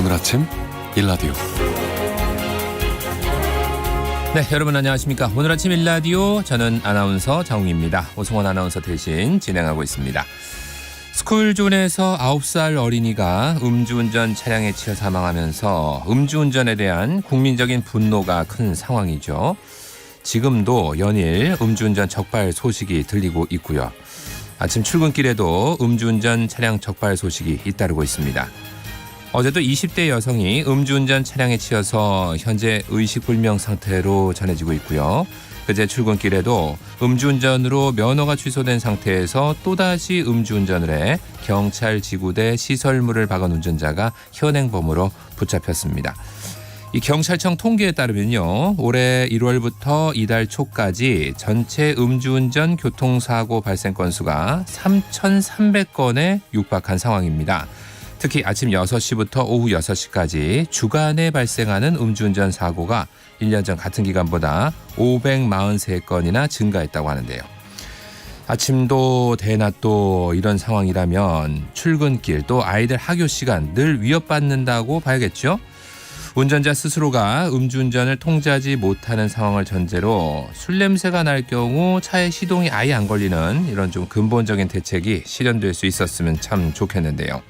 오늘 아침 일라디오. 네, 여러분 안녕하십니까. 오늘 아침 일라디오 저는 아나운서 장웅입니다. 오승원 아나운서 대신 진행하고 있습니다. 스쿨존에서 9살 어린이가 음주운전 차량에 치여 사망하면서 음주운전에 대한 국민적인 분노가 큰 상황이죠. 지금도 연일 음주운전 적발 소식이 들리고 있고요. 아침 출근길에도 음주운전 차량 적발 소식이 잇따르고 있습니다. 어제도 20대 여성이 음주운전 차량에 치여서 현재 의식불명 상태로 전해지고 있고요. 그제 출근길에도 음주운전으로 면허가 취소된 상태에서 또다시 음주운전을 해 경찰 지구대 시설물을 박은 운전자가 현행범으로 붙잡혔습니다. 이 경찰청 통계에 따르면요, 올해 1월부터 이달 초까지 전체 음주운전 교통사고 발생 건수가 3,300건에 육박한 상황입니다. 특히 아침 6시부터 오후 6시까지 주간에 발생하는 음주운전 사고가 1년 전 같은 기간보다 543건이나 증가했다고 하는데요. 아침도 대낮도 이런 상황이라면 출근길 또 아이들 학교 시간 늘 위협받는다고 봐야겠죠. 운전자 스스로가 음주운전을 통제하지 못하는 상황을 전제로 술 냄새가 날 경우 차에 시동이 아예 안 걸리는 이런 좀 근본적인 대책이 실현될 수 있었으면 참 좋겠는데요.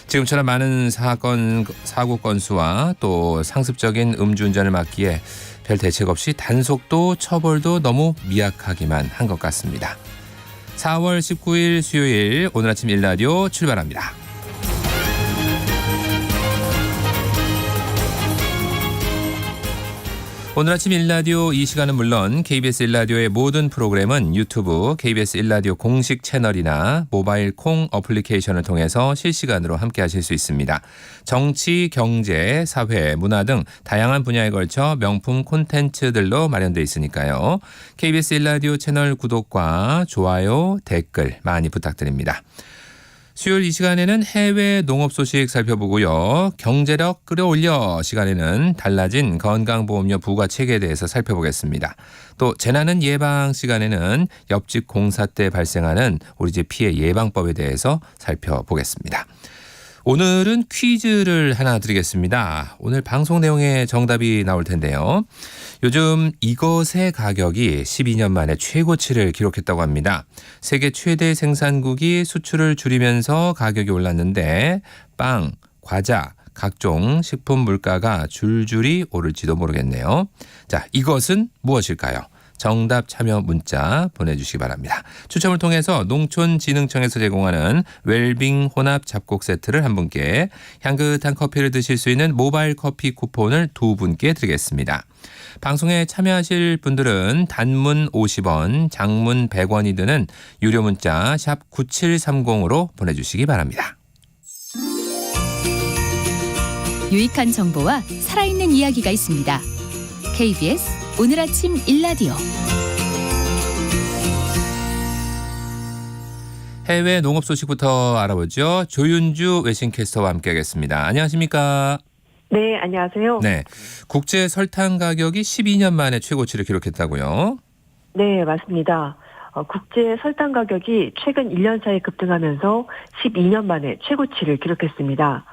지금처럼 많은 사고 건수와 또 상습적인 음주운전을 막기에 별 대책 없이 단속도 처벌도 너무 미약하기만 한 것 같습니다. 4월 19일 수요일 오늘 아침 일라디오 출발합니다. 오늘 아침 일라디오 이 시간은 물론 KBS 일라디오의 모든 프로그램은 유튜브 KBS 일라디오 공식 채널이나 모바일 콩 어플리케이션을 통해서 실시간으로 함께하실 수 있습니다. 정치, 경제, 사회, 문화 등 다양한 분야에 걸쳐 명품 콘텐츠들로 마련되어 있으니까요. KBS 일라디오 채널 구독과 좋아요, 댓글 많이 부탁드립니다. 수요일 이 시간에는 해외 농업 소식 살펴보고요. 경제력 끌어올려 시간에는 달라진 건강보험료 부과 체계에 대해서 살펴보겠습니다. 또 재난은 예방 시간에는 옆집 공사 때 발생하는 우리 집 피해 예방법에 대해서 살펴보겠습니다. 오늘은 퀴즈를 하나 드리겠습니다. 오늘 방송 내용에 정답이 나올 텐데요. 요즘 이것의 가격이 12년 만에 최고치를 기록했다고 합니다. 세계 최대 생산국이 수출을 줄이면서 가격이 올랐는데 빵, 과자, 각종 식품 물가가 줄줄이 오를지도 모르겠네요. 자, 이것은 무엇일까요? 정답 참여 문자 보내주시기 바랍니다. 추첨을 통해서 농촌진흥청에서 제공하는 웰빙 혼합 잡곡 세트를 한 분께, 향긋한 커피를 드실 수 있는 모바일 커피 쿠폰을 두 분께 드리겠습니다. 방송에 참여하실 분들은 단문 50원, 장문 100원이 드는 유료 문자 샵 9730으로 보내주시기 바랍니다. 유익한 정보와 살아있는 이야기가 있습니다. KBS 오늘 아침 일라디오. 해외 농업 소식부터 알아보죠. 조윤주 외신캐스터와 함께하겠습니다. 안녕하십니까? 네, 안녕하세요. 네, 국제 설탕 가격이 12년 만에 최고치를 기록했다고요? 네, 맞습니다. 국제 설탕 가격이 최근 1년 사이에 급등하면서 12년 만에 최고치를 기록했습니다.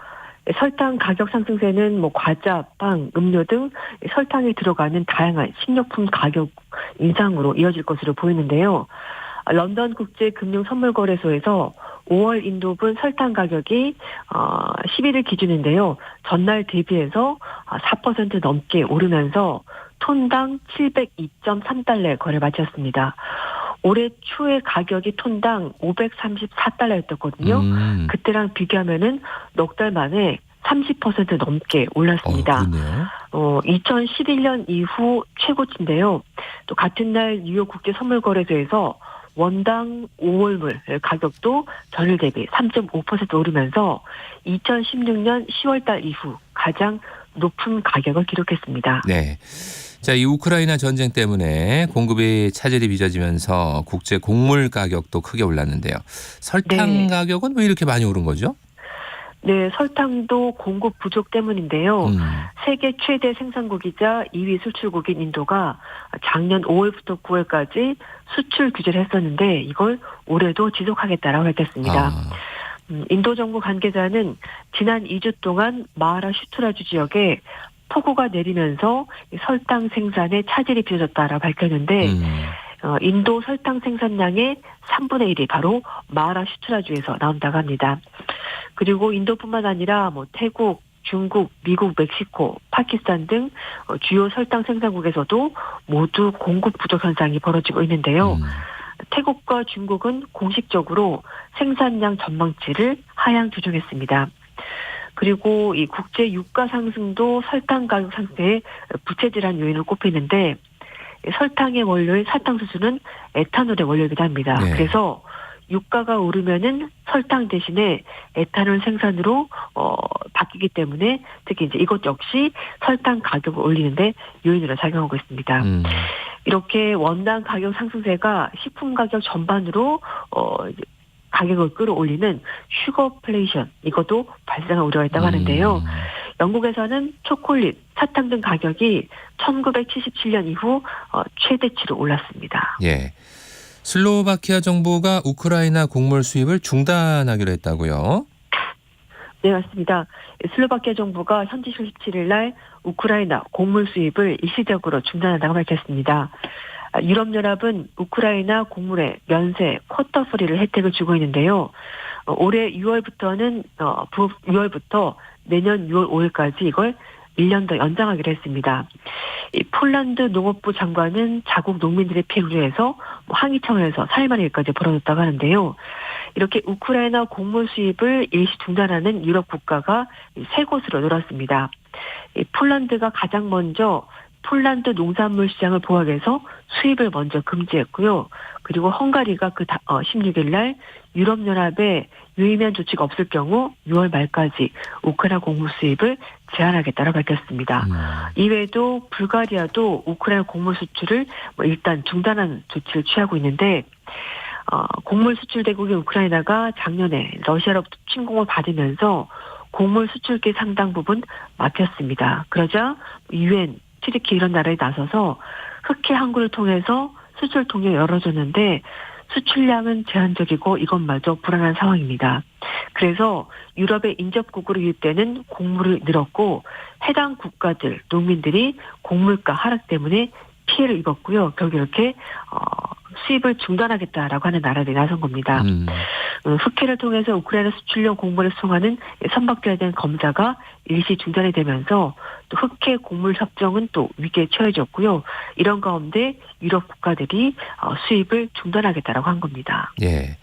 설탕 가격 상승세는 과자, 빵, 음료 등 설탕이 들어가는 다양한 식료품 가격 인상으로 이어질 것으로 보이는데요. 런던 국제금융선물거래소에서 5월 인도분 설탕 가격이 11일 기준인데요. 전날 대비해서 4% 넘게 오르면서 톤당 702.3달러에 거래 마쳤습니다. 올해 초에 가격이 톤당 534달러였거든요. 그때랑 비교하면은 넉 달 만에 30% 넘게 올랐습니다. 2011년 이후 최고치인데요. 또 같은 날 뉴욕 국제선물거래소에서 원당 5월물 가격도 전일 대비 3.5% 오르면서 2016년 10월달 이후 가장 높은 가격을 기록했습니다. 네. 자, 이 우크라이나 전쟁 때문에 공급이 차질이 빚어지면서 국제 곡물 가격도 크게 올랐는데요. 설탕 가격은 왜 이렇게 많이 오른 거죠? 네, 설탕도 공급 부족 때문인데요. 세계 최대 생산국이자 2위 수출국인 인도가 작년 5월부터 9월까지 수출 규제를 했었는데 이걸 올해도 지속하겠다라고 밝혔습니다. 인도 정부 관계자는 지난 2주 동안 마하라슈트라주 지역에 폭우가 내리면서 설탕 생산에 차질이 빚어졌다라고 밝혔는데 인도 설탕 생산량의 3분의 1이 바로 마하라슈트라주에서 나온다고 합니다. 그리고 인도뿐만 아니라 태국, 중국, 미국, 멕시코, 파키스탄 등 주요 설탕 생산국에서도 모두 공급 부족 현상이 벌어지고 있는데요. 태국과 중국은 공식적으로 생산량 전망치를 하향 조정했습니다. 그리고 이 국제 유가 상승도 설탕 가격 상승에 부채질한 요인을 꼽히는데 설탕의 원료인 사탕수수는 에탄올의 원료이기도 합니다. 네. 그래서 유가가 오르면은 설탕 대신에 에탄올 생산으로 바뀌기 때문에 특히 이제 이것 역시 설탕 가격을 올리는데 요인으로 작용하고 있습니다. 이렇게 원당 가격 상승세가 식품 가격 전반으로 가격을 끌어올리는 슈거플레이션 이것도 발생할 우려가 있다고 하는데요. 영국에서는 초콜릿, 사탕 등 가격이 1977년 이후 최대치로 올랐습니다. 예. 슬로바키아 정부가 우크라이나 곡물 수입을 중단하기로 했다고요? 네, 맞습니다. 슬로바키아 정부가 현지 17일 날 우크라이나 곡물 수입을 일시적으로 중단한다고 밝혔습니다. 유럽연합은 우크라이나 곡물의 면세, 쿼터 프리를 혜택을 주고 있는데요. 올해 6월부터 내년 6월 5일까지 이걸 1년 더 연장하기로 했습니다. 폴란드 농업부 장관은 자국 농민들의 피해를 위해서 항의 차원에서 사흘만에 일까지 벌어졌다고 하는데요. 이렇게 우크라이나 곡물 수입을 일시 중단하는 유럽 국가가 세 곳으로 늘었습니다. 폴란드가 가장 먼저 폴란드 농산물 시장을 보호하기 위해서 수입을 먼저 금지했고요. 그리고 헝가리가 16일 날 유럽연합에 유의미한 조치가 없을 경우 6월 말까지 우크라이나 곡물 수입을 제한하겠다고 밝혔습니다. 이외에도 불가리아도 우크라이나 곡물 수출을 일단 중단하는 조치를 취하고 있는데 곡물 수출 대국인 우크라이나가 작년에 러시아로부터 침공을 받으면서 곡물 수출기 상당 부분 막혔습니다. 그러자 유엔, 튀르키 이런 나라에 나서서 흑해 항구를 통해서 수출 통로가 열어줬는데 수출량은 제한적이고 이것마저 불안한 상황입니다. 그래서 유럽의 인접국으로 유입되는 곡물이 늘었고 해당 국가들, 농민들이 곡물가 하락 때문에 피해를 입었고요. 결국 이렇게 수입을 중단하겠다라고 하는 나라들이 나선 겁니다. 흑해를 통해서 우크라이나 수출용 곡물을 수송하는 선박들에 대한 검사가 일시 중단이 되면서 또 흑해 곡물 협정은 또 위기에 처해졌고요. 이런 가운데 유럽 국가들이 수입을 중단하겠다라고 한 겁니다. 예.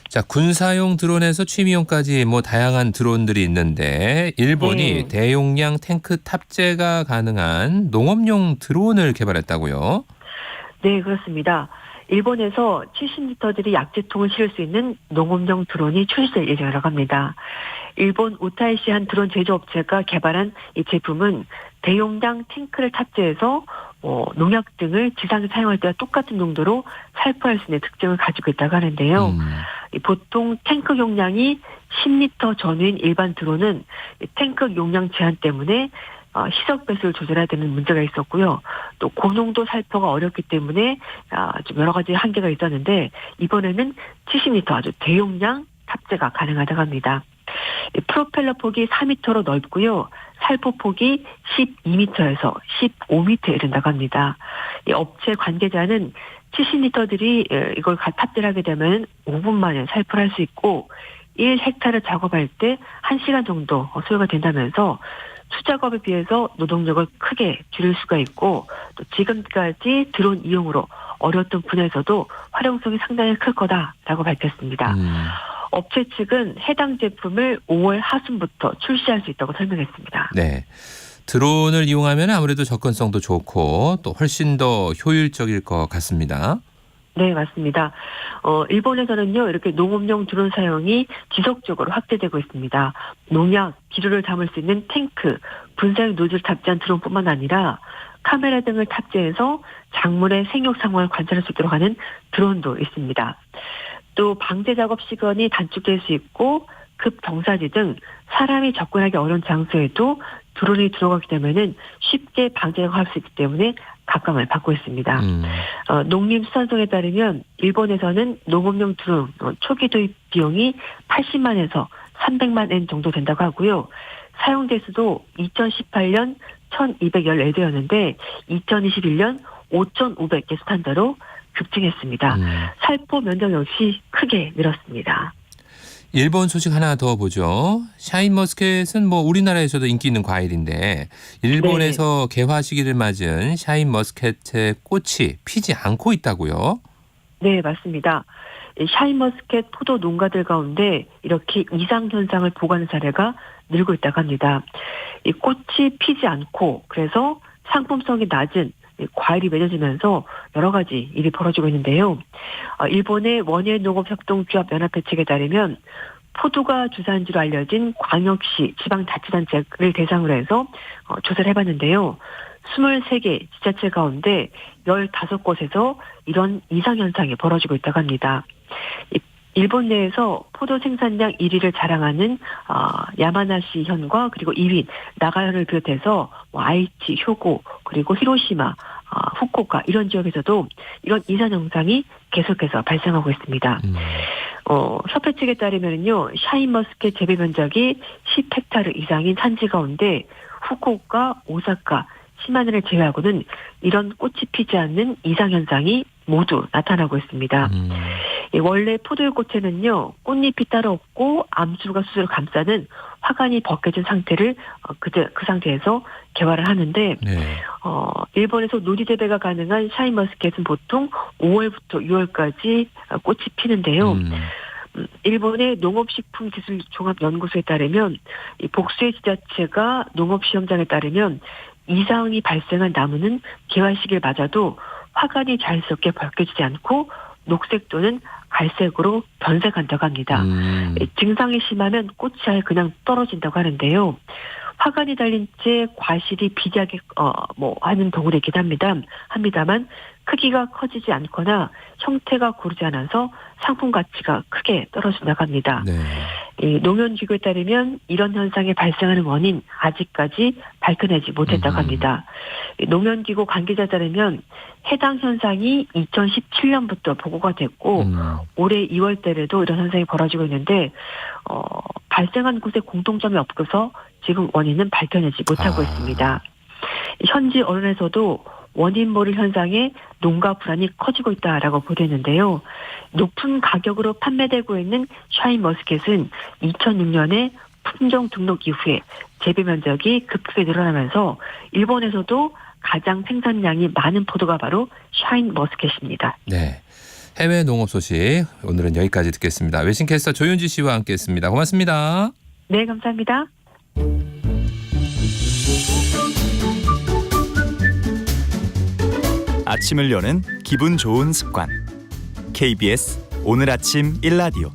자, 군사용 드론에서 취미용까지 다양한 드론들이 있는데 일본이 대용량 탱크 탑재가 가능한 농업용 드론을 개발했다고요? 네, 그렇습니다. 일본에서 70리터들이 약재통을 실을 수 있는 농업용 드론이 출시될 예정이라고 합니다. 일본 우타이시 한 드론 제조업체가 개발한 이 제품은 대용량 탱크를 탑재해서 농약 등을 지상에 사용할 때와 똑같은 농도로 살포할 수 있는 특징을 가지고 있다고 하는데요. 보통 탱크 용량이 10리터 전후인 일반 드론은 탱크 용량 제한 때문에 시속 배수를 조절해야 되는 문제가 있었고요. 또 고농도 살포가 어렵기 때문에 좀 여러 가지 한계가 있었는데 이번에는 70리터 아주 대용량 탑재가 가능하다고 합니다. 프로펠러 폭이 4m로 넓고요. 살포 폭이 12m에서 15m에 이른다고 합니다. 이 업체 관계자는 70리터들이 이걸 탑재를 하게 되면 5분 만에 살포를 할 수 있고 1헥타르 작업할 때 1시간 정도 소요가 된다면서 수작업에 비해서 노동력을 크게 줄일 수가 있고 또 지금까지 드론 이용으로 어려웠던 분야에서도 활용성이 상당히 클 거다라고 밝혔습니다. 업체 측은 해당 제품을 5월 하순부터 출시할 수 있다고 설명했습니다. 네. 드론을 이용하면 아무래도 접근성도 좋고 또 훨씬 더 효율적일 것 같습니다. 네, 맞습니다. 일본에서는요, 이렇게 농업용 드론 사용이 지속적으로 확대되고 있습니다. 농약, 비료를 담을 수 있는 탱크, 분사용 노즐 탑재한 드론뿐만 아니라 카메라 등을 탑재해서 작물의 생육 상황을 관찰할 수 있도록 하는 드론도 있습니다. 또 방제 작업 시간이 단축될 수 있고 급경사지 등 사람이 접근하기 어려운 장소에도 드론이 들어가게 되면은 쉽게 방제할 수 있기 때문에 각광을 받고 있습니다. 농림수산성에 따르면 일본에서는 농업용 드론 초기 도입 비용이 80만에서 300만 엔 정도 된다고 하고요. 사용 대수도 2018년 1214대였는데 2021년 5,500개 스탄자로 급증했습니다. 살포 면적 역시 크게 늘었습니다. 일본 소식 하나 더 보죠. 샤인머스켓은 뭐 우리나라에서도 인기 있는 과일인데 일본에서 개화 시기를 맞은 샤인머스켓의 꽃이 피지 않고 있다고요? 네, 맞습니다. 샤인머스켓 포도 농가들 가운데 이렇게 이상 현상을 보고하는 사례가 늘고 있다고 합니다. 이 꽃이 피지 않고 그래서 상품성이 낮은 과일이 맺어지면서 여러 가지 일이 벌어지고 있는데요. 일본의 원예농업협동조합연합회 측에 따르면 포도가 주산지로 알려진 광역시 지방자치단체를 대상으로 해서 조사를 해봤는데요. 23개 지자체 가운데 15곳에서 이런 이상현상이 벌어지고 있다고 합니다. 일본 내에서 포도 생산량 1위를 자랑하는 야마나시 현과 그리고 2위 나가현을 비롯해서 아이치, 효고 그리고 히로시마, 후쿠오카 이런 지역에서도 이런 이상 현상이 계속해서 발생하고 있습니다. 협회 측에 따르면요, 샤인머스켓 재배 면적이 10헥타르 이상인 산지 가운데 후쿠오카, 오사카, 시마네를 제외하고는 이런 꽃이 피지 않는 이상 현상이 모두 나타나고 있습니다. 원래 포도의 꽃에는요, 꽃잎이 따로 없고 암수가 수수를 감싸는 화관이 벗겨진 상태를 그 상태에서 개화를 하는데 일본에서 노리 재배가 가능한 샤인머스켓은 보통 5월부터 6월까지 꽃이 피는데요. 일본의 농업식품기술종합연구소에 따르면 이 복수의 지자체가 농업시험장에 따르면 이상이 발생한 나무는 개화 시기를 맞아도 화관이 자연스럽게 벗겨지지 않고 녹색 또는 갈색으로 변색한다고 합니다. 증상이 심하면 꽃이 아예 그냥 떨어진다고 하는데요. 화관이 달린 채 과실이 비대하게 하는 경우도 있긴 합니다만 크기가 커지지 않거나 형태가 고르지 않아서 상품 가치가 크게 떨어진다고 합니다. 네. 이 농연기구에 따르면 이런 현상이 발생하는 원인 아직까지 밝혀내지 못했다고 합니다. 농연기구 관계자에 따르면 해당 현상이 2017년부터 보고가 됐고 올해 2월달에도 이런 현상이 벌어지고 있는데 발생한 곳에 공통점이 없어서 지금 원인은 밝혀내지 못하고 있습니다. 현지 언론에서도 원인 모를 현상에 농가 불안이 커지고 있다라고 보도했는데요. 높은 가격으로 판매되고 있는 샤인머스켓은 2006년에 품종 등록 이후에 재배 면적이 급격히 늘어나면서 일본에서도 가장 생산량이 많은 포도가 바로 샤인머스켓입니다. 네. 해외 농업 소식 오늘은 여기까지 듣겠습니다. 외신캐스터 조윤지 씨와 함께했습니다. 고맙습니다. 네, 감사합니다. 아침을 여는 기분 좋은 습관. KBS 오늘 아침 1라디오.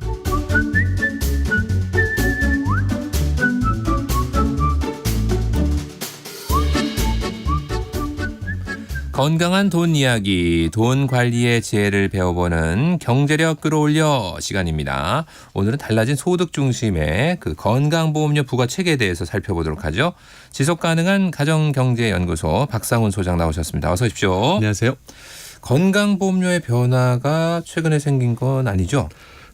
건강한 돈 이야기, 돈 관리의 지혜를 배워보는 경제력 끌어올려 시간입니다. 오늘은 달라진 소득 중심의 그 건강보험료 부과 체계에 대해서 살펴보도록 하죠. 지속가능한 가정경제연구소 박상훈 소장 나오셨습니다. 어서 오십시오. 안녕하세요. 건강보험료의 변화가 최근에 생긴 건 아니죠?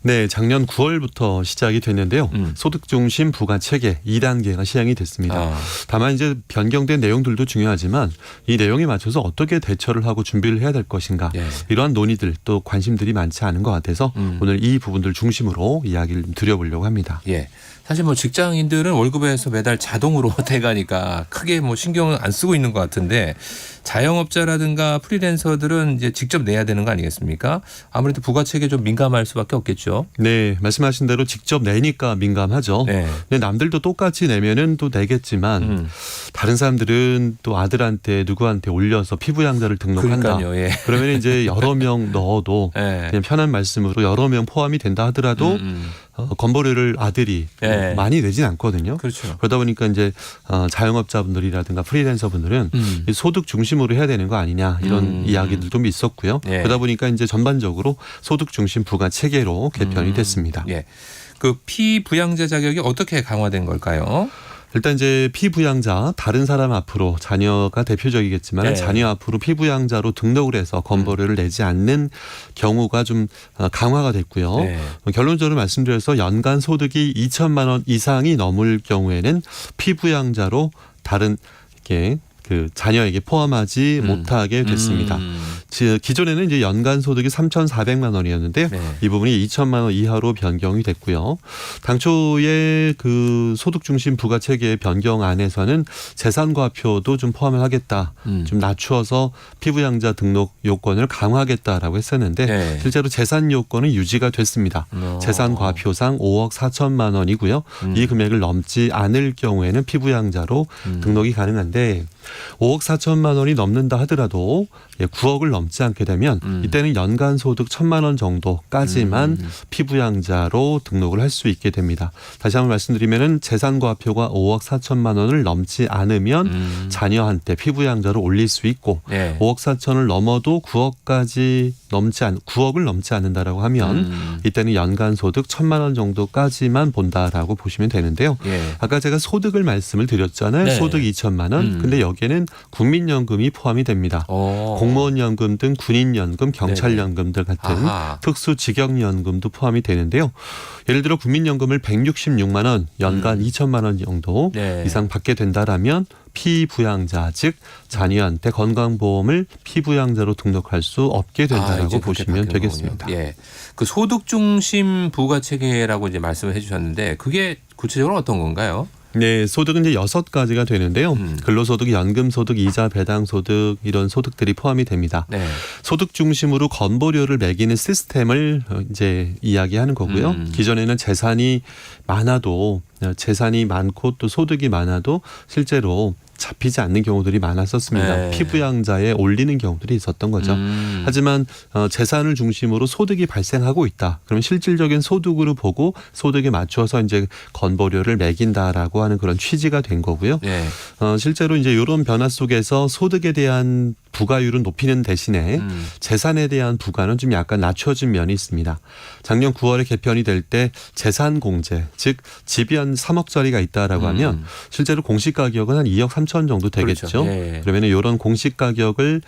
네, 작년 9월부터 시작이 됐는데요. 소득 중심 부과 체계 2단계가 시행이 됐습니다. 다만 이제 변경된 내용들도 중요하지만 이 내용에 맞춰서 어떻게 대처를 하고 준비를 해야 될 것인가. 이러한 논의들 또 관심들이 많지 않은 것 같아서 오늘 이 부분들 중심으로 이야기를 드려보려고 합니다. 예. 사실 뭐 직장인들은 월급에서 매달 자동으로 돼가니까 크게 뭐 신경을 안 쓰고 있는 것 같은데 자영업자라든가 프리랜서들은 이제 직접 내야 되는 거 아니겠습니까? 아무래도 부가책에 좀 민감할 수밖에 없겠죠. 네, 말씀하신 대로 직접 내니까 민감하죠. 네. 근데 남들도 똑같이 내면은 또 내겠지만 다른 사람들은 또 아들한테 누구한테 올려서 피부 양자를 등록한다. 그러니까요. 예. 그러면 이제 여러 명 넣어도 네. 그냥 편한 말씀으로 여러 명 포함이 된다 하더라도 건보료를 아들이 네. 많이 내진 않거든요. 그렇죠. 그러다 보니까 이제 자영업자분들이라든가 프리랜서분들은 이 소득 중심으로 해야 되는 거 아니냐 이런 이야기들도 좀 있었고요. 네. 그러다 보니까 이제 전반적으로 소득 중심 부과 체계로 개편이 됐습니다. 예. 그 피부양자 자격이 어떻게 강화된 걸까요? 일단 이제 피부양자 다른 사람 앞으로 자녀가 대표적이겠지만 네. 자녀 앞으로 피부양자로 등록을 해서 건보료를 내지 않는 경우가 좀 강화가 됐고요. 네. 결론적으로 말씀드려서 연간 소득이 2천만 원 이상이 넘을 경우에는 피부양자로 다른 이렇게 그 자녀에게 포함하지 못하게 됐습니다. 기존에는 이제 연간 소득이 3,400만 원이었는데요. 네. 이 부분이 2천만 원 이하로 변경이 됐고요. 당초에 그 소득 중심 부가 체계 변경 안에서는 재산과표도 좀 포함을 하겠다. 좀 낮추어서 피부양자 등록 요건을 강화하겠다라고 했었는데 네. 실제로 재산 요건은 유지가 됐습니다. 재산과표상 5억 4천만 원이고요. 이 금액을 넘지 않을 경우에는 피부양자로 등록이 가능한데 5억 4천만 원이 넘는다 하더라도 9억을 넘지 않게 되면 이때는 연간 소득 1,000만 원 정도까지만 피부양자로 등록을 할 수 있게 됩니다. 다시 한번 말씀드리면은 재산과표가 5억 4천만 원을 넘지 않으면 자녀한테 피부양자로 올릴 수 있고 네. 5억 4천을 넘어도 9억을 넘지 않는다라고 하면 이때는 연간 소득 1,000만 원 정도까지만 본다라고 보시면 되는데요. 예. 아까 제가 소득을 말씀을 드렸잖아요. 네. 소득 2천만 원. 근데 여기에는 국민연금이 포함이 됩니다. 공무원연금 등 군인연금, 경찰연금들 같은 아하. 특수직역연금도 포함이 되는데요. 예를 들어 국민연금을 166만 원, 연간 2천만 원 정도 네. 이상 받게 된다라면 피부양자, 즉 자녀한테 건강보험을 피부양자로 등록할 수 없게 된다라고 이제 보시면 그렇게 되겠습니다. 바뀌는 거군요. 예. 그 소득 중심 부가 체계라고 이제 말씀을 해주셨는데 그게 구체적으로 어떤 건가요? 네, 소득은 이제 6가지가 되는데요. 근로소득, 연금소득, 이자 배당소득 이런 소득들이 포함이 됩니다. 네. 소득 중심으로 건보료를 매기는 시스템을 이제 이야기하는 거고요. 기존에는 재산이 많고 또 소득이 많아도 실제로 잡히지 않는 경우들이 많았었습니다. 네. 피부양자에 올리는 경우들이 있었던 거죠. 하지만 재산을 중심으로 소득이 발생하고 있다. 그러면 실질적인 소득으로 보고 소득에 맞춰서 이제 건보료를 매긴다라고 하는 그런 취지가 된 거고요. 네. 실제로 이제 이런 변화 속에서 소득에 대한 부가율은 높이는 대신에 재산에 대한 부과는 좀 약간 낮춰진 면이 있습니다. 작년 9월에 개편이 될 때 재산 공제, 즉 집이 한 3억짜리가 있다라고 하면 실제로 공시 가격은 한 2억 3천 정도 되겠죠. 그렇죠. 예. 그러면 이런 공시 가격을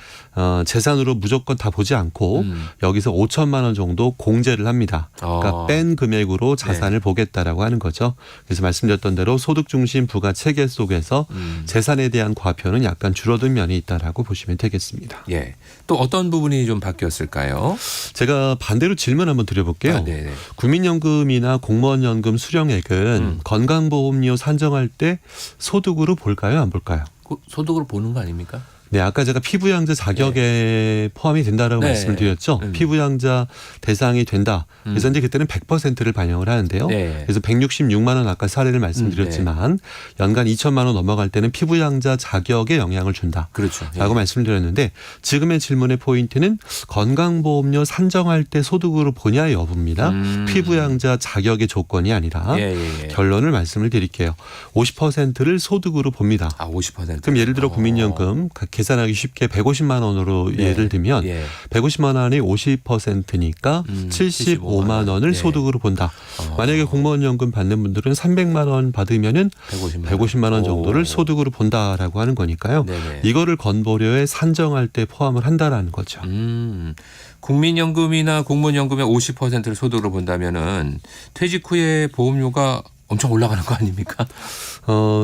재산으로 무조건 다 보지 않고 여기서 5천만 원 정도 공제를 합니다. 그러니까 뺀 금액으로 자산을 보겠다라고 하는 거죠. 그래서 말씀드렸던 대로 소득 중심 부가 체계 속에서 재산에 대한 과표는 약간 줄어든 면이 있다라고 보시면 되겠습니다. 예. 또 어떤 부분이 좀 바뀌었을까요? 제가 반대로 질문 한번 드려볼게요. 네네. 국민연금이나 공무원연금 수령액은 건강보험료 산정할 때 소득으로 볼까요? 안 볼까요? 그 소득으로 보는 거 아닙니까? 네, 아까 제가 피부양자 자격에 포함이 된다라고 네. 말씀을 드렸죠. 피부양자 대상이 된다. 그래서 이제 그때는 100%를 반영을 하는데요. 네. 그래서 166만 원 아까 사례를 말씀드렸지만 연간 2천만 원 넘어갈 때는 피부양자 자격에 영향을 준다. 그렇죠. 라고 말씀드렸는데 지금의 질문의 포인트는 건강보험료 산정할 때 소득으로 보냐 여부입니다. 피부양자 자격의 조건이 아니라 결론을 말씀을 드릴게요. 50%를 소득으로 봅니다. 50%. 그럼 예를 들어 국민연금 계산하기 쉽게 150만 원으로 예를 들면 150만 원이 50%니까 75만 원을 소득으로 본다. 만약에 공무원연금 받는 분들은 300만 원 받으면은 150만 원 정도를 소득으로 본다라고 하는 거니까요. 네네. 이거를 건보료에 산정할 때 포함을 한다라는 거죠. 국민연금이나 공무원연금의 50%를 소득으로 본다면은 퇴직 후에 보험료가 엄청 올라가는 거 아닙니까?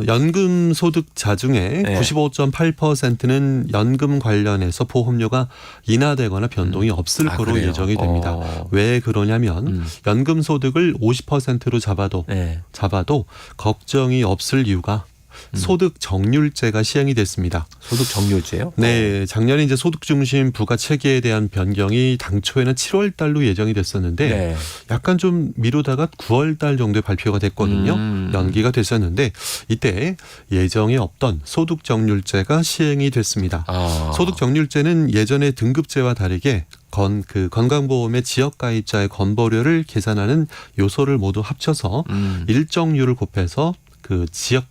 연금 소득자 중에 95.8%는 연금 관련해서 보험료가 인하되거나 변동이 없을 거로 그래요? 예정이 됩니다. 왜 그러냐면 연금 소득을 50%로 잡아도 걱정이 없을 이유가 소득 정률제가 시행이 됐습니다. 소득 정률제요? 네, 작년에 이제 소득 중심 부가 체계에 대한 변경이 당초에는 7월 달로 예정이 됐었는데 약간 좀 미루다가 9월 달 정도에 발표가 됐거든요. 연기가 됐었는데 이때 예정에 없던 소득 정률제가 시행이 됐습니다. 소득 정률제는 예전의 등급제와 다르게 건강보험의 지역가입자의 건보료를 계산하는 요소를 모두 합쳐서 일정률을 곱해서 그 지역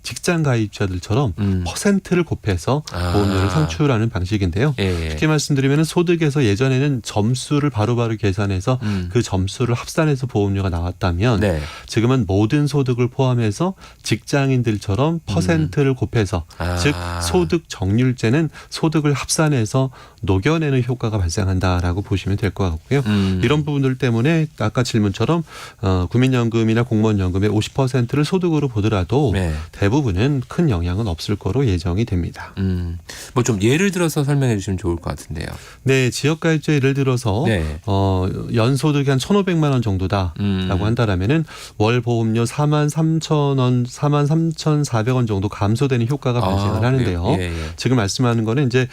직장 가입자들처럼 퍼센트를 곱해서 보험료를 상출하는 방식인데요. 예. 쉽게 말씀드리면 소득에서 예전에는 점수를 바로바로 계산해서 그 점수를 합산해서 보험료가 나왔다면 네. 지금은 모든 소득을 포함해서 직장인들처럼 퍼센트를 곱해서 즉 소득 정률제는 소득을 합산해서 녹여내는 효과가 발생한다라고 보시면 될 것 같고요. 이런 부분들 때문에 아까 질문처럼 국민연금이나 공무원연금의 50%를 소득으로 보더라도 네. 대부분은 큰 영향은 없을 거로 예정이 됩니다. 뭐 좀 예를 들어서 설명해 주시면 좋을 것 같은데요. 네, 지역가입자 예를 들어서 네. 연소득이 한 1,500만 원 정도다라고 한다라면은 월 보험료 43,000원, 43,400원 정도 감소되는 효과가 발생을 하는데요. 예. 지금 말씀하는 거는 이제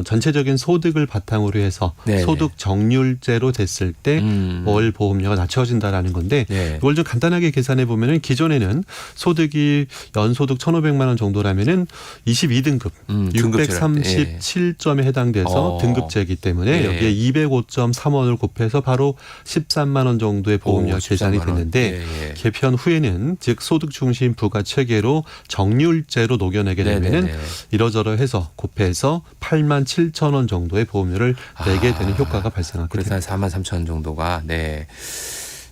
전체적인 소득을 바탕으로 해서 네. 소득 정률제로 됐을 때 월 보험료가 낮춰진다라는 건데 네. 이걸 좀 간단하게 계산해 보면은 기존에는 소득이 연소득 1,500만 원 정도라면은 22등급 637점에 해당돼서 등급제이기 때문에 여기에 205.3원을 곱해서 바로 13만 원 정도의 보험료가 계산이 됐는데 개편 후에는 즉 소득 중심 부가 체계로 정률제로 녹여내게 되면은 이러저러해서 곱해서 8만 7천 원 정도의 보험료를 내게 되는 효과가 발생하게 그래서 됩니다. 한 4만 3천 원 정도가. 네.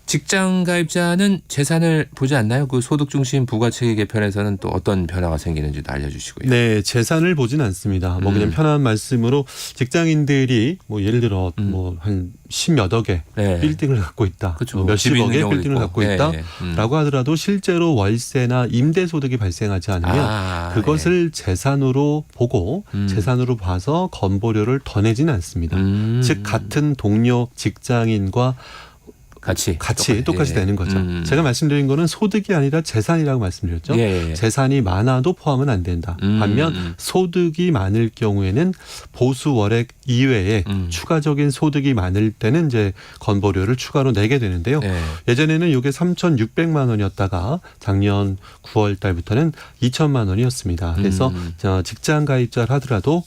직장 가입자는 재산을 보지 않나요? 그 소득 중심 부가체계 개편에서는 또 어떤 변화가 생기는지도 알려주시고요. 네, 재산을 보진 않습니다. 뭐 그냥 편한 말씀으로 직장인들이 뭐 예를 들어 뭐 한 10몇 억의 빌딩을 갖고 있다. 그렇죠. 뭐 몇십억의 빌딩을 갖고 있다라고 하더라도 실제로 월세나 임대 소득이 발생하지 않으면 그것을 재산으로 보고 재산으로 봐서 건보료를 더 내지는 않습니다. 즉 같은 동료 직장인과 같이 똑같이 되는 거죠. 제가 말씀드린 거는 소득이 아니라 재산이라고 말씀드렸죠. 재산이 많아도 포함은 안 된다. 반면 소득이 많을 경우에는 보수 월액 이외에 추가적인 소득이 많을 때는 이제 건보료를 추가로 내게 되는데요. 예전에는 이게 3,600만 원이었다가 작년 9월 달부터는 2천만 원이었습니다. 그래서 직장 가입자를 하더라도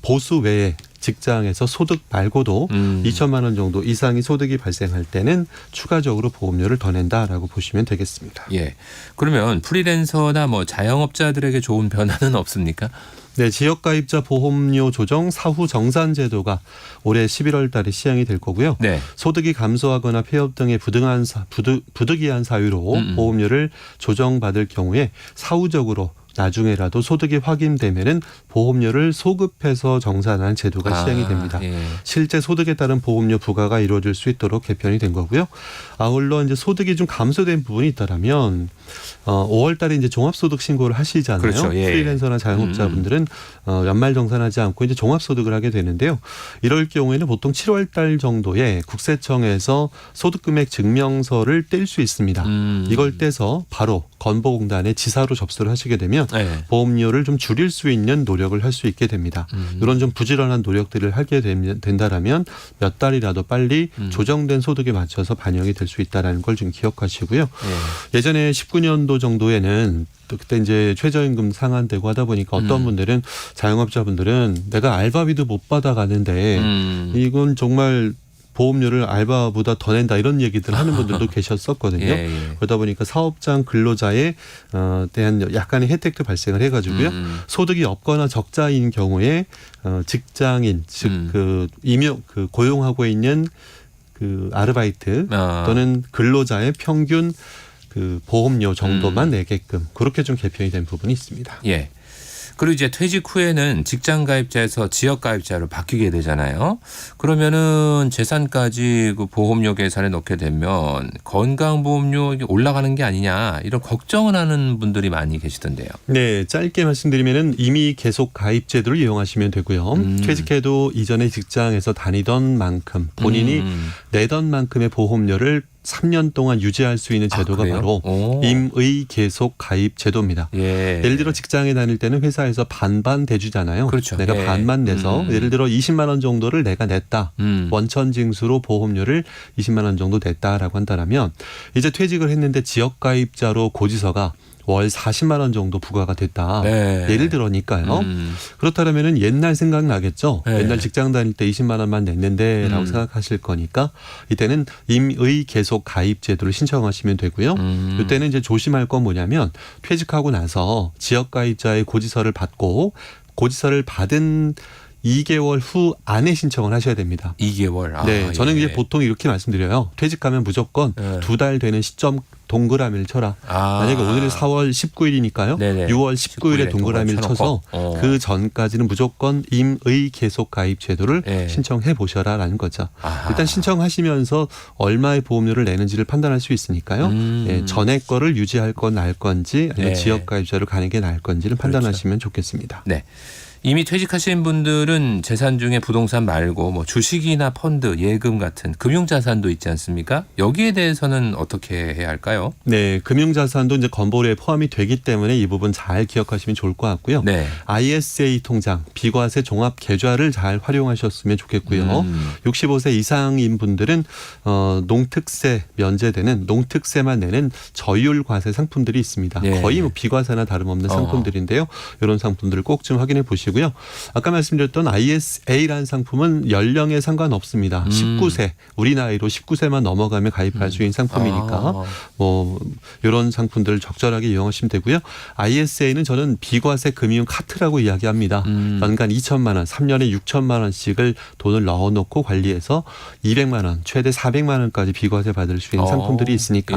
보수 외에 직장에서 소득 말고도 2천만 원 정도 이상의 소득이 발생할 때는 추가적으로 보험료를 더 낸다라고 보시면 되겠습니다. 예. 그러면 프리랜서나 뭐 자영업자들에게 좋은 변화는 없습니까? 네, 지역가입자 보험료 조정 사후 정산 제도가 올해 11월 달에 시행이 될 거고요. 네. 소득이 감소하거나 폐업 등의 부득이한 사유로 보험료를 조정받을 경우에 사후적으로 나중에라도 소득이 확인되면은 보험료를 소급해서 정산하는 제도가 시행이 됩니다. 실제 소득에 따른 보험료 부과가 이루어질 수 있도록 개편이 된 거고요. 아울러 이제 소득이 좀 감소된 부분이 있다라면 5월 달에 이제 종합소득 신고를 하시잖아요. 그렇죠. 프리랜서나 자영업자분들은 연말 정산하지 않고 이제 종합소득을 하게 되는데요. 이럴 경우에는 보통 7월 달 정도에 국세청에서 소득금액 증명서를 뗄 수 있습니다. 이걸 떼서 바로 건보공단에 지사로 접수를 하시게 되면 보험료를 좀 줄일 수 있는 노력을 할 수 있게 됩니다. 이런 좀 부지런한 노력들을 하게 된다라면 몇 달이라도 빨리 조정된 소득에 맞춰서 반영이 될 수 있다는 걸 좀 기억하시고요. 예전에 19년도 정도에는 또 그때 이제 최저임금 상한되고 하다 보니까 어떤 분들은 자영업자분들은 내가 알바비도 못 받아가는데 이건 정말 보험료를 알바보다 더 낸다 이런 얘기들 하는 분들도 계셨었거든요. 그러다 보니까 사업장 근로자에 대한 약간의 혜택도 발생을 해가지고요. 소득이 없거나 적자인 경우에 직장인 즉 그 고용하고 있는 그 아르바이트 또는 근로자의 평균 그 보험료 정도만 내게끔 그렇게 좀 개편이 된 부분이 있습니다. 예. 그리고 이제 퇴직 후에는 직장 가입자에서 지역 가입자로 바뀌게 되잖아요. 그러면은 재산까지 그 보험료 계산에 넣게 되면 건강보험료 올라가는 게 아니냐 이런 걱정을 하는 분들이 많이 계시던데요. 네, 짧게 말씀드리면은 이미 계속 가입 제도를 이용하시면 되고요. 퇴직해도 이전에 직장에서 다니던 만큼 본인이 내던 만큼의 보험료를 3년 동안 유지할 수 있는 제도가 바로 임의 계속 가입 제도입니다. 예를 들어 직장에 다닐 때는 회사에서 반반 대주잖아요. 그렇죠. 내가 반만 내서 예를 들어 20만 원 정도를 내가 냈다. 원천징수로 보험료를 20만 원 정도 냈다라고 한다면 이제 퇴직을 했는데 지역 가입자로 고지서가 월 40만 원 정도 부과가 됐다. 네. 예를 들어니까요. 그렇다면은 옛날 생각나겠죠. 네. 옛날 직장 다닐 때 20만 원만 냈는데라고 생각하실 거니까 이때는 임의 계속 가입 제도를 신청하시면 되고요. 이때는 이제 조심할 건 뭐냐면 퇴직하고 나서 지역 가입자의 고지서를 받고 고지서를 받은 2개월 후 안에 신청을 하셔야 됩니다. 2개월. 아, 네, 저는 예. 이제 보통 이렇게 말씀드려요. 퇴직하면 무조건 2달 되는 시점 동그라미를 쳐라. 만약에 오늘은 4월 19일이니까요. 네네. 6월 19일에 동그라미를 쳐서 그 전까지는 무조건 임의 계속 가입 제도를 네. 신청해 보셔라라는 거죠. 아하. 일단 신청하시면서 얼마의 보험료를 내는지를 판단할 수 있으니까요. 예, 전에 거를 유지할 건 나을 건지 아니면 네. 지역 가입자로 가는 게 나을 건지를 판단하시면 좋겠습니다. 네. 이미 퇴직하신 분들은 재산 중에 부동산 말고 뭐 주식이나 펀드, 예금 같은 금융자산도 있지 않습니까? 여기에 대해서는 어떻게 해야 할까요? 네, 금융자산도 이제 건보료에 포함이 되기 때문에 이 부분 잘 기억하시면 좋을 것 같고요. 네. ISA 통장, 비과세 종합 계좌를 잘 활용하셨으면 좋겠고요. 65세 이상인 분들은 농특세 면제되는 농특세만 내는 저율 과세 상품들이 있습니다. 네. 거의 뭐 비과세나 다름없는 상품들인데요. 이런 상품들을 꼭 좀 확인해 보시고요. 아까 말씀드렸던 ISA라는 상품은 연령에 상관없습니다. 19세, 우리 나이로 19세만 넘어가면 가입할 수 있는 상품이니까 뭐 이런 상품들을 적절하게 이용하시면 되고요. ISA는 저는 비과세 금융 카트라고 이야기합니다. 연간 2천만 원, 3년에 6천만 원씩을 돈을 넣어놓고 관리해서 200만 원, 최대 400만 원까지 비과세 받을 수 있는 상품들이 있으니까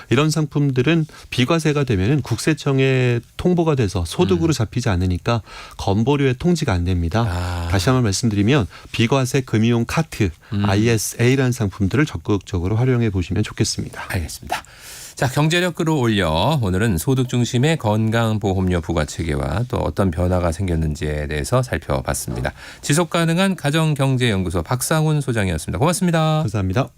이런 상품들은 비과세가 되면은 국세청에 통보가 돼서 소득으로 잡히지 않으니까 건보료에 통지가 안 됩니다. 다시 한번 말씀드리면 비과세 금융 카트 ISA라는 상품들을 적극적으로 활용해 보시면 좋겠습니다. 알겠습니다. 자, 경제력 끌어올려 오늘은 소득 중심의 건강보험료 부과 체계와 또 어떤 변화가 생겼는지에 대해서 살펴봤습니다. 지속가능한 가정경제연구소 박상훈 소장이었습니다. 고맙습니다. 감사합니다.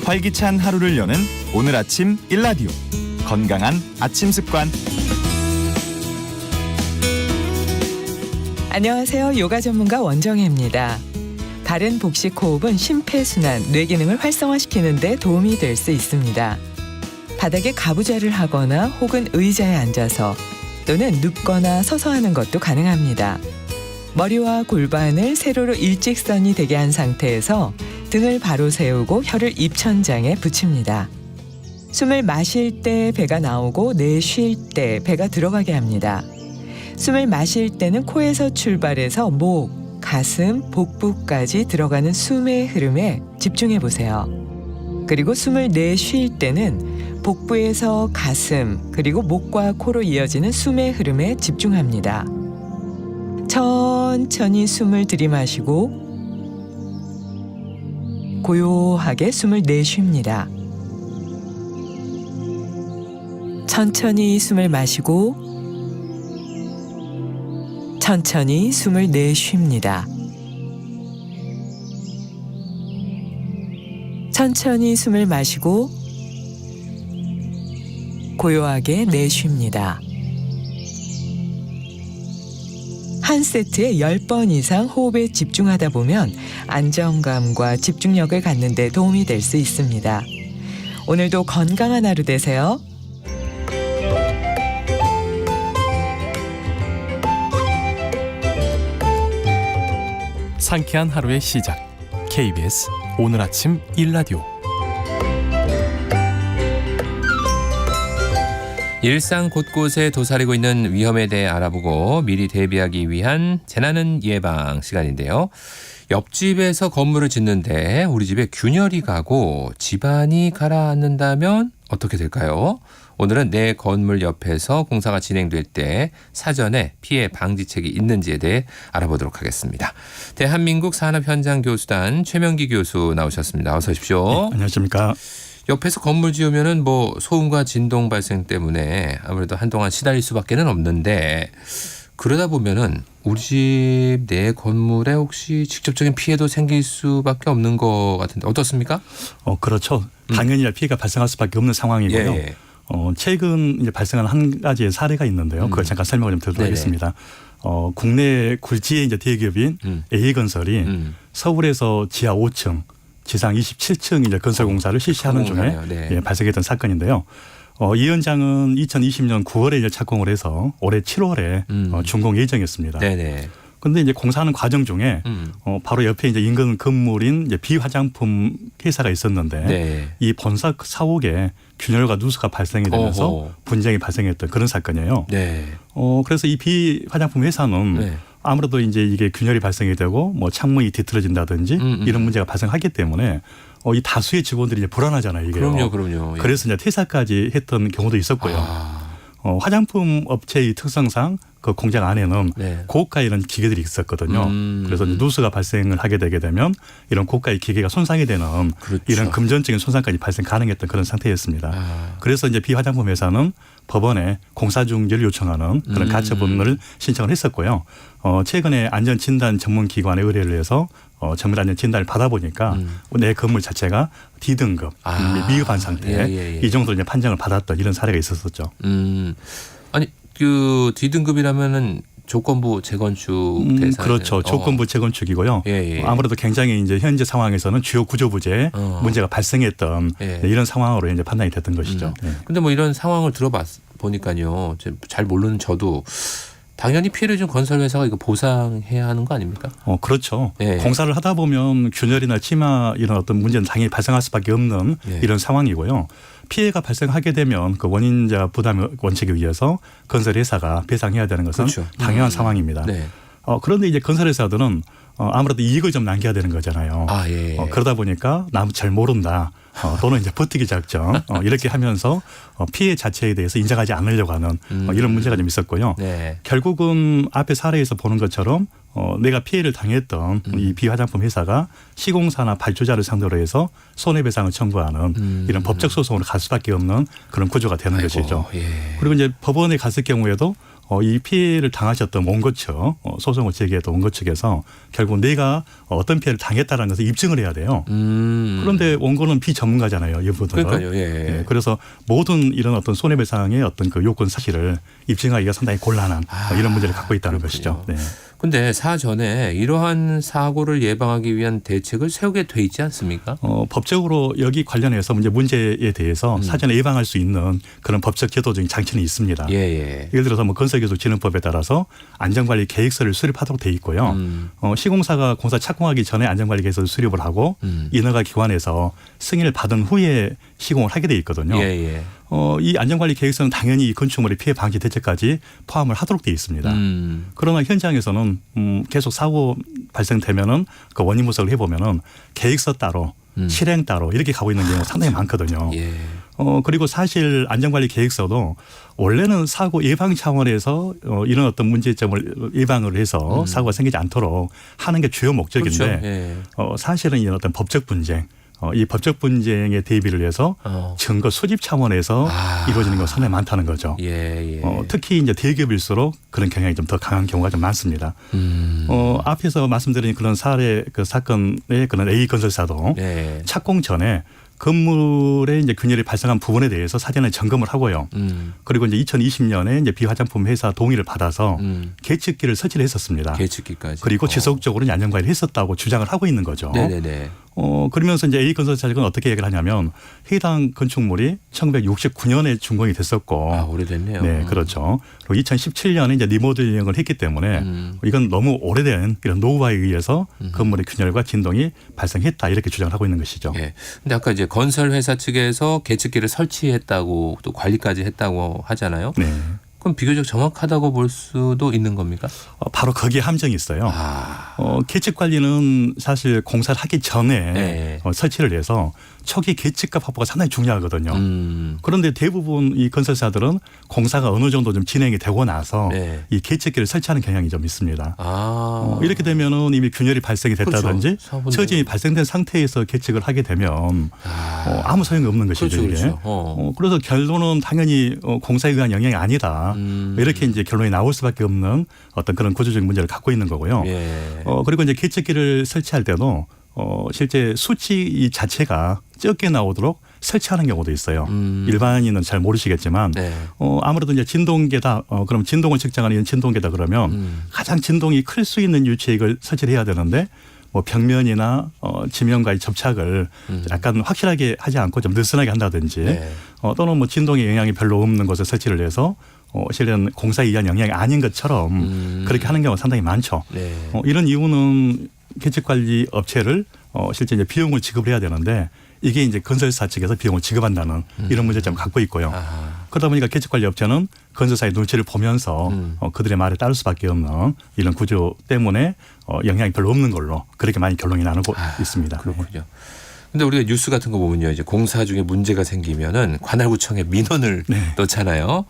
활기찬 하루를 여는 오늘 아침 일라디오 건강한 아침 습관. 안녕하세요. 요가 전문가 원정혜입니다. 바른 복식 호흡은 심폐순환, 뇌 기능을 활성화시키는 데 도움이 될 수 있습니다. 바닥에 가부좌를 하거나 혹은 의자에 앉아서 또는 눕거나 서서 하는 것도 가능합니다. 머리와 골반을 세로로 일직선이 되게 한 상태에서 등을 바로 세우고 혀를 입천장에 붙입니다. 숨을 마실 때 배가 나오고 내쉴 때 배가 들어가게 합니다. 숨을 마실 때는 코에서 출발해서 목, 가슴, 복부까지 들어가는 숨의 흐름에 집중해 보세요. 그리고 숨을 내쉴 때는 복부에서 가슴, 그리고 목과 코로 이어지는 숨의 흐름에 집중합니다. 천천히 숨을 들이마시고 고요하게 숨을 내쉽니다. 천천히 숨을 마시고 천천히 숨을 내쉽니다. 천천히 숨을 마시고 고요하게 내쉽니다. 한 세트에 10번 이상 호흡에 집중하다 보면 안정감과 집중력을 갖는 데 도움이 될 수 있습니다. 오늘도 건강한 하루 되세요. 상쾌한 하루의 시작. KBS 오늘 아침 일라디오. 일상 곳곳에 도사리고 있는 위험에 대해 알아보고 미리 대비하기 위한 재난은 예방 시간인데요. 옆집에서 건물을 짓는데 우리 집에 균열이 가고 집안이 가라앉는다면 어떻게 될까요? 오늘은 내 건물 옆에서 공사가 진행될 때 사전에 피해 방지책이 있는지에 대해 알아보도록 하겠습니다. 대한민국 산업현장교수단 최명기 교수 나오셨습니다. 어서 오십시오. 네, 안녕하십니까. 옆에서 건물 지으면은 뭐 소음과 진동 발생 때문에 아무래도 한동안 시달릴 수밖에는 없는데 그러다 보면은 우리 집 내 건물에 혹시 직접적인 피해도 생길 수밖에 없는 것 같은데 어떻습니까? 그렇죠. 당연히 피해가 발생할 수밖에 없는 상황이고요. 예. 최근 이제 발생한 한 가지의 사례가 있는데요. 그걸 잠깐 설명을 좀 드리도록 하겠습니다. 국내 굴지의 이제 대기업인 A건설이 서울에서 지하 5층 지상 27층 이제 건설 공사를 실시하는 중에 네. 예, 발생했던 사건인데요. 이 현장은 2020년 9월에 이제 착공을 해서 올해 7월에 준공 예정이었습니다. 네네. 그런데 이제 공사하는 과정 중에 바로 옆에 이제 인근 건물인 이제 비화장품 회사가 있었는데 네. 이 본사 사옥에 균열과 누수가 발생이 되면서 어허. 분쟁이 발생했던 그런 사건이에요. 네. 그래서 이 비화장품 회사는 네. 아무래도 이제 이게 균열이 발생이 되고 뭐 창문이 뒤틀어진다든지 이런 문제가 발생하기 때문에 이 다수의 직원들이 이제 불안하잖아요. 이게. 그럼요. 예. 그래서 이제 퇴사까지 했던 경우도 있었고요. 화장품 업체의 특성상 그 공장 안에는 네. 고가의 이런 기계들이 있었거든요. 그래서 이제 누수가 발생을 하게 되게 되면 이런 고가의 기계가 손상이 되는 그렇죠. 이런 금전적인 손상까지 발생 가능했던 그런 상태였습니다. 그래서 이제 비화장품 회사는 법원에 공사중지를 요청하는 그런 가처분을 신청을 했었고요. 최근에 안전진단 전문기관에 의뢰를 해서 정밀안전 진단을 받아보니까 내 건물 자체가 D등급 미흡한 상태 예. 이 정도로 이제 판정을 받았던 이런 사례가 있었었죠. 아니 그 D등급이라면은 조건부 재건축 대상. 그렇죠. 조건부 재건축이고요. 예. 아무래도 굉장히 이제 현재 상황에서는 주요 구조 부재에 문제가 발생했던 예. 이런 상황으로 이제 판단이 됐던 것이죠. 근데 뭐 이런 상황을 보니까요. 잘 모르는 저도 당연히 피해를 준 건설회사가 이거 보상해야 하는 거 아닙니까? 그렇죠. 예. 공사를 하다 보면 균열이나 침하 이런 어떤 문제는 당연히 발생할 수밖에 없는 예. 이런 상황이고요. 피해가 발생하게 되면 그 원인자 부담 원칙에 의해서 건설회사가 배상해야 되는 것은 그렇죠. 당연한 상황입니다. 네. 그런데 이제 건설회사들은 아무래도 이익을 좀 남겨야 되는 거잖아요. 예. 그러다 보니까 남 잘 모른다. 또는 이제 버티기 작전 이렇게 하면서 피해 자체에 대해서 인정하지 않으려고 하는 이런 문제가 좀 있었고요. 네. 결국은 앞에 사례에서 보는 것처럼 내가 피해를 당했던 이 비화장품 회사가 시공사나 발주자를 상대로 해서 손해배상을 청구하는 이런 법적 소송으로 갈 수밖에 없는 그런 구조가 되는 것이죠. 예. 그리고 이제 법원에 갔을 경우에도 이 피해를 당하셨던 원고 측, 소송을 제기했던 원고 측에서 결국 내가 어떤 피해를 당했다는 것을 입증을 해야 돼요. 그런데 원고는 비전문가잖아요. 이 부분은. 그러니까요. 예. 그래서 모든 이런 어떤 손해배상의 어떤 그 요건 사실을 입증하기가 상당히 곤란한 이런 문제를 갖고 있다는 그렇군요. 것이죠. 네. 근데 사전에 이러한 사고를 예방하기 위한 대책을 세우게 돼 있지 않습니까? 법적으로 여기 관련해서 문제에 대해서 사전에 예방할 수 있는 그런 법적 제도적인 장치는 있습니다. 예. 예를 들어서 뭐 건설기술진흥법에 따라서 안전관리 계획서를 수립하도록 돼 있고요. 시공사가 공사 착공하기 전에 안전관리 계획서를 수립을 하고 인허가 기관에서 승인을 받은 후에 시공을 하게 돼 있거든요. 예. 이 안전관리 계획서는 당연히 이 건축물의 피해 방지 대책까지 포함을 하도록 돼 있습니다. 그러나 현장에서는 계속 사고 발생되면은 그 원인 분석을 해보면은 계획서 따로 실행 따로 이렇게 가고 있는 경우가 상당히 많거든요. 예. 그리고 사실 안전관리 계획서도 원래는 사고 예방 차원에서 이런 어떤 문제점을 예방을 해서 사고가 생기지 않도록 하는 게 주요 목적인데 그렇죠. 예. 사실은 이런 어떤 법적 분쟁 이 법적 분쟁에 대비를 해서 증거 수집 차원에서 이루어지는 경우가 상당히 많다는 거죠. 예. 특히 이제 대기업일수록 그런 경향이 좀 더 강한 경우가 좀 많습니다. 앞에서 말씀드린 그런 사례 그 사건의 그런 A 건설사도 네. 착공 전에 건물에 이제 균열이 발생한 부분에 대해서 사전에 점검을 하고요. 그리고 이제 2020년에 이제 비화장품 회사 동의를 받아서 계측기를 설치를 했었습니다. 계측기까지. 그리고 지속적으로 안전관리를 했었다고 주장을 하고 있는 거죠. 네네네. 그러면서 이제 A 건설 측은 어떻게 얘기를 하냐면 해당 건축물이 1969년에 준공이 됐었고. 오래됐네요. 네, 그렇죠. 그리고 2017년에 이제 리모델링을 했기 때문에 이건 너무 오래된 이런 노후화에 의해서 건물의 균열과 진동이 발생했다 이렇게 주장을 하고 있는 것이죠. 예. 근데 아까 이제 건설 회사 측에서 계측기를 설치했다고 또 관리까지 했다고 하잖아요. 네. 그럼 비교적 정확하다고 볼 수도 있는 겁니까? 바로 거기에 함정이 있어요. 계측 관리는 사실 공사를 하기 전에 네. 설치를 해서 초기 계측과 확보가 상당히 중요하거든요. 그런데 대부분 이 건설사들은 공사가 어느 정도 좀 진행이 되고 나서 네. 이 계측기를 설치하는 경향이 좀 있습니다. 이렇게 되면은 이미 균열이 발생이 됐다든지 그렇죠. 처짐이 발생된 상태에서 계측을 하게 되면 아무 소용이 없는 것이죠. 그렇죠. 이게. 그래서 결론은 당연히 공사에 의한 영향이 아니다. 이렇게 이제 결론이 나올 수밖에 없는 어떤 그런 구조적인 문제를 갖고 있는 거고요. 예. 그리고 이제 계측기를 설치할 때도 실제 수치 자체가 적게 나오도록 설치하는 경우도 있어요. 일반인은 잘 모르시겠지만 네. 아무래도 이제 진동계다. 그럼 진동을 측정하는 이런 진동계다 그러면 가장 진동이 클 수 있는 위치에 이걸 설치를 해야 되는데 뭐 벽면이나 지면과의 접착을 약간 확실하게 하지 않고 좀 느슨하게 한다든지 네. 또는 뭐 진동의 영향이 별로 없는 곳에 설치를 해서 실은 공사에 의한 영향이 아닌 것처럼 그렇게 하는 경우가 상당히 많죠. 네. 이런 이유는建築관리 업체를 실제 이제 비용을 지급을 해야 되는데 이게 이제 건설사 측에서 비용을 지급한다는 이런 문제점을 갖고 있고요. 그러다 보니까建築관리 업체는 건설사의 눈치를 보면서 그들의 말에 따를 수밖에 없는 이런 구조 때문에 영향이 별로 없는 걸로 그렇게 많이 결론이 나누고 있습니다. 그렇군요. 근데 우리가 뉴스 같은 거 보면요, 이제 공사 중에 문제가 생기면은 관할구청에 민원을 넣잖아요.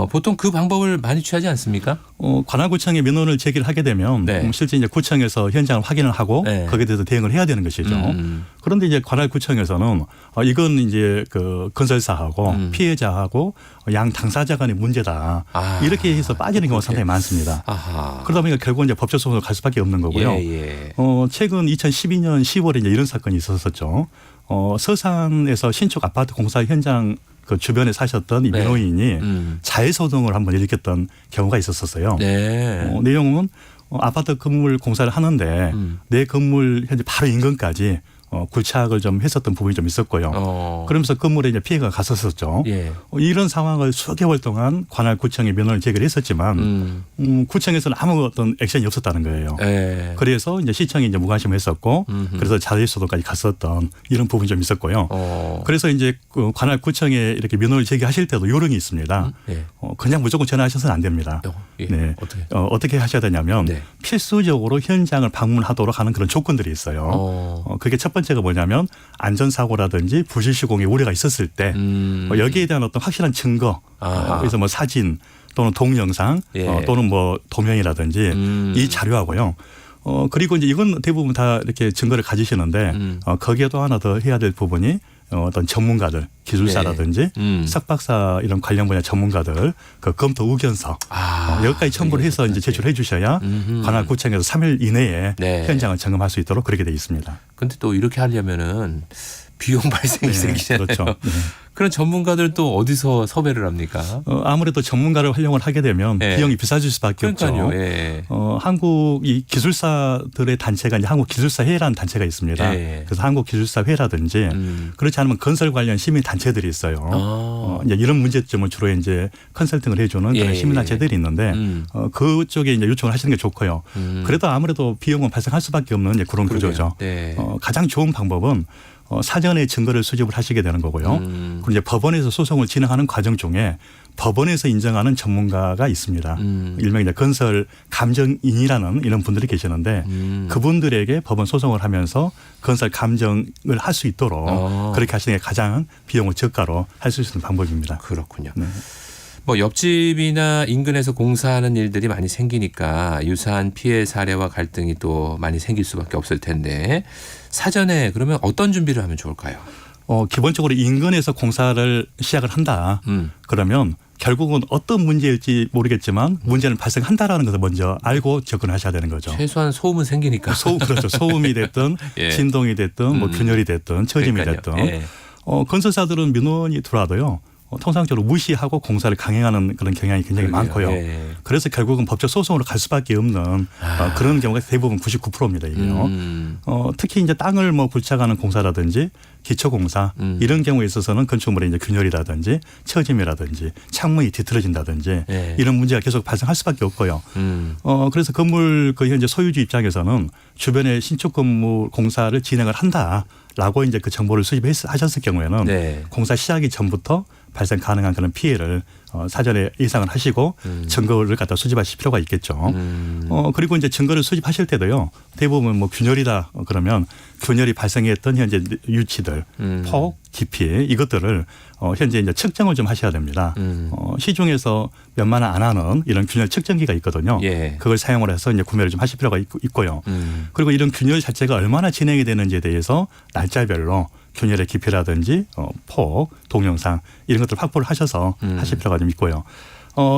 보통 그 방법을 많이 취하지 않습니까? 관할구청에 민원을 제기를 하게 되면 실제 이제 구청에서 현장을 확인을 하고 거기에 대해서 대응을 해야 되는 것이죠. 그런데 이제 관할구청에서는 이건 이제 그 건설사하고 피해자하고 양 당사자 간의 문제다. 이렇게 해서 빠지는 경우가 상당히 많습니다. 그러다 보니까 결국은 이제 법적 소송으로 갈 수밖에 없는 거고요. 최근 2012년 10월에 이제 이런 사건이 있었었죠. 서산에서 신축 아파트 공사 현장 그 주변에 사셨던 이 민호인이 자해소송을 한번 일으켰던 경우가 있었어요. 내용은 아파트 건물 공사를 하는데 내 건물 현재 바로 인근까지 굴착을 좀 했었던 부분이 좀 있었고요. 그러면서 건물에 이제 피해가 갔었었죠. 이런 상황을 수개월 동안 관할구청에 민원을 제기를 했었지만 구청에서는 아무 어떤 액션이 없었다는 거예요. 그래서 이제 시청이 이제 무관심했었고 그래서 자해소송까지 갔었던 이런 부분이 좀 있었고요. 그래서 이제 그 관할구청에 이렇게 민원을 제기하실 때도 요령이 있습니다. 그냥 무조건 전화하셔서는 안 됩니다. 어떻게 하셔야 되냐면 필수적으로 현장을 방문하도록 하는 그런 조건들이 있어요. 그게 첫 번째가 뭐냐면 안전사고라든지 부실시공의 우려가 있었을 때 여기에 대한 어떤 확실한 증거 그래서 뭐 사진 또는 동영상 또는 뭐 도면이라든지 이 자료하고요. 그리고 이제 이건 대부분 다 이렇게 증거를 가지시는데 거기에 또 하나 더 해야 될 부분이 어떤 전문가들 기술사라든지 석박사 이런 관련 분야 전문가들 그 검토 의견서 여기까지 첨부를 해서 이제 제출해 주셔야 관할구청에서 3일 이내에 현장을 점검할 수 있도록 그렇게 돼 있습니다. 그런데 또 이렇게 하려면은 비용 발생이 생기잖아요. 그렇죠. 그런 전문가들 또 어디서 섭외를 합니까? 아무래도 전문가를 활용을 하게 되면 비용이 비싸질 수밖에 없죠. 한국 이 기술사들의 단체가 이제 한국기술사회라는 단체가 있습니다. 그래서 한국기술사회라든지 그렇지 않으면 건설 관련 시민 단체들이 있어요. 이제 이런 문제점을 주로 이제 컨설팅을 해주는 그런 시민 단체들이 있는데 그쪽에 이제 요청을 하시는 게 좋고요. 그래도 아무래도 비용은 발생할 수밖에 없는 이제 그런 구조죠. 가장 좋은 방법은 사전에 증거를 수집을 하시게 되는 거고요. 그리고 이제 법원에서 소송을 진행하는 과정 중에 법원에서 인정하는 전문가가 있습니다. 일명 이제 건설 감정인이라는 이런 분들이 계시는데 그분들에게 법원 소송을 하면서 건설 감정을 할 수 있도록 그렇게 하시는 게 가장 비용을 저가로 할 수 있는 방법입니다. 그렇군요. 뭐 옆집이나 인근에서 공사하는 일들이 많이 생기니까 유사한 피해 사례와 갈등이 또 많이 생길 수밖에 없을 텐데 사전에 그러면 어떤 준비를 하면 좋을까요? 기본적으로 인근에서 공사를 시작을 한다. 그러면 결국은 어떤 문제일지 모르겠지만 문제는 발생한다라는 것을 먼저 알고 접근하셔야 되는 거죠. 최소한 소음은 생기니까. 그렇죠. 소음이 됐든 진동이 됐든 뭐 균열이 됐든 처짐이 됐든 건설사들은 민원이 들어와도요. 통상적으로 무시하고 공사를 강행하는 그런 경향이 굉장히 많고요. 그래서 결국은 법적 소송으로 갈 수밖에 없는 그런 경우가 대부분 99%입니다. 이게요. 특히 이제 땅을 뭐 굴착하는 공사라든지 기초공사 이런 경우에 있어서는 건축물에 이제 균열이라든지 처짐이라든지 창문이 뒤틀어진다든지 이런 문제가 계속 발생할 수밖에 없고요. 그래서 건물 그 현재 소유주 입장에서는 주변에 신축 건물 공사를 진행을 한다라고 이제 그 정보를 수집하셨을 경우에는 공사 시작이 전부터 발생 가능한 그런 피해를 사전에 예상을 하시고 증거를 갖다 수집하실 필요가 있겠죠. 그리고 이제 증거를 수집하실 때도요. 대부분 뭐 균열이다 그러면 균열이 발생했던 현재 유치들, 폭, 깊이 이것들을 현재 이제 측정을 좀 하셔야 됩니다. 시중에서 몇만 원 안 하는 이런 균열 측정기가 있거든요. 그걸 사용을 해서 이제 구매를 좀 하실 필요가 있고요. 그리고 이런 균열 자체가 얼마나 진행이 되는지에 대해서 날짜별로 균열의 깊이라든지 폭, 동영상 이런 것들 확보를 하셔서 하실 필요가 좀 있고요.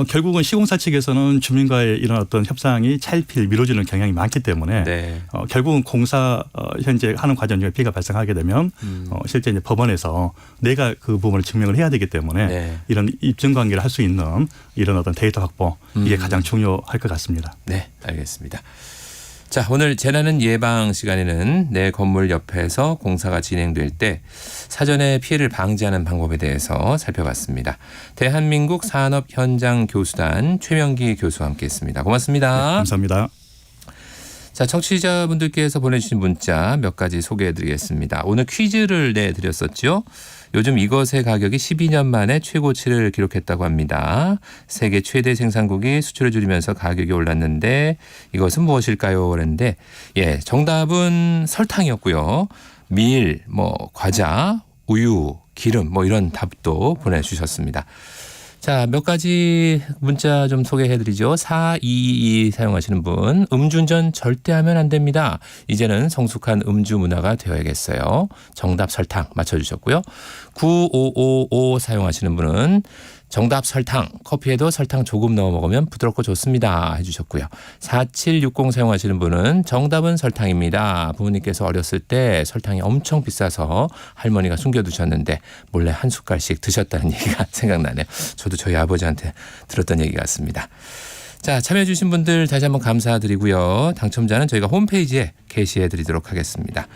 결국은 시공사 측에서는 주민과의 이런 어떤 협상이 차일피일 미뤄지는 경향이 많기 때문에 결국은 공사 현재 하는 과정 중에 피해가 발생하게 되면 실제 이제 법원에서 내가 그 부분을 증명을 해야 되기 때문에 이런 입증 관계를 할 수 있는 이런 어떤 데이터 확보 이게 가장 중요할 것 같습니다. 네, 알겠습니다. 자, 오늘 재난은 예방 시간에는 내 건물 옆에서 공사가 진행될 때 사전에 피해를 방지하는 방법에 대해서 살펴봤습니다. 대한민국 산업현장교수단 최명기 교수와 함께했습니다. 고맙습니다. 네, 감사합니다. 자, 청취자분들께서 보내주신 문자 몇 가지 소개해드리겠습니다. 오늘 퀴즈를 내드렸었죠. 요즘 이것의 가격이 12년 만에 최고치를 기록했다고 합니다. 세계 최대 생산국이 수출을 줄이면서 가격이 올랐는데 이것은 무엇일까요? 그랬는데 정답은 설탕이었고요. 밀, 과자, 우유, 기름 이런 답도 보내주셨습니다. 자, 몇 가지 문자 좀 소개해드리죠. 4222 사용하시는 분, 음주운전 절대 하면 안 됩니다. 이제는 성숙한 음주 문화가 되어야겠어요. 정답 설탕 맞춰주셨고요. 9555 사용하시는 분은 정답 설탕, 커피에도 설탕 조금 넣어 먹으면 부드럽고 좋습니다 해주셨고요. 4760 사용하시는 분은 정답은 설탕입니다. 부모님께서 어렸을 때 설탕이 엄청 비싸서 할머니가 숨겨두셨는데 몰래 한 숟갈씩 드셨다는 얘기가 생각나네요. 저도 저희 아버지한테 들었던 얘기 같습니다. 자, 참여해 주신 분들 다시 한번 감사드리고요. 당첨자는 저희가 홈페이지에 게시해 드리도록 하겠습니다.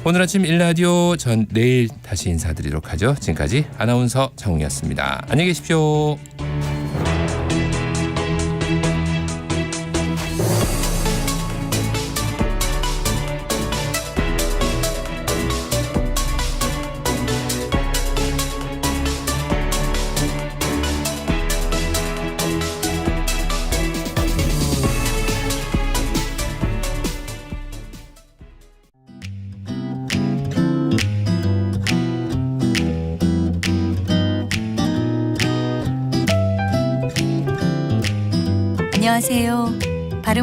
오늘 아침 일라디오 전 내일 다시 인사드리도록 하죠. 지금까지 아나운서 정우였습니다. 안녕히 계십시오. 안녕하세요. 바른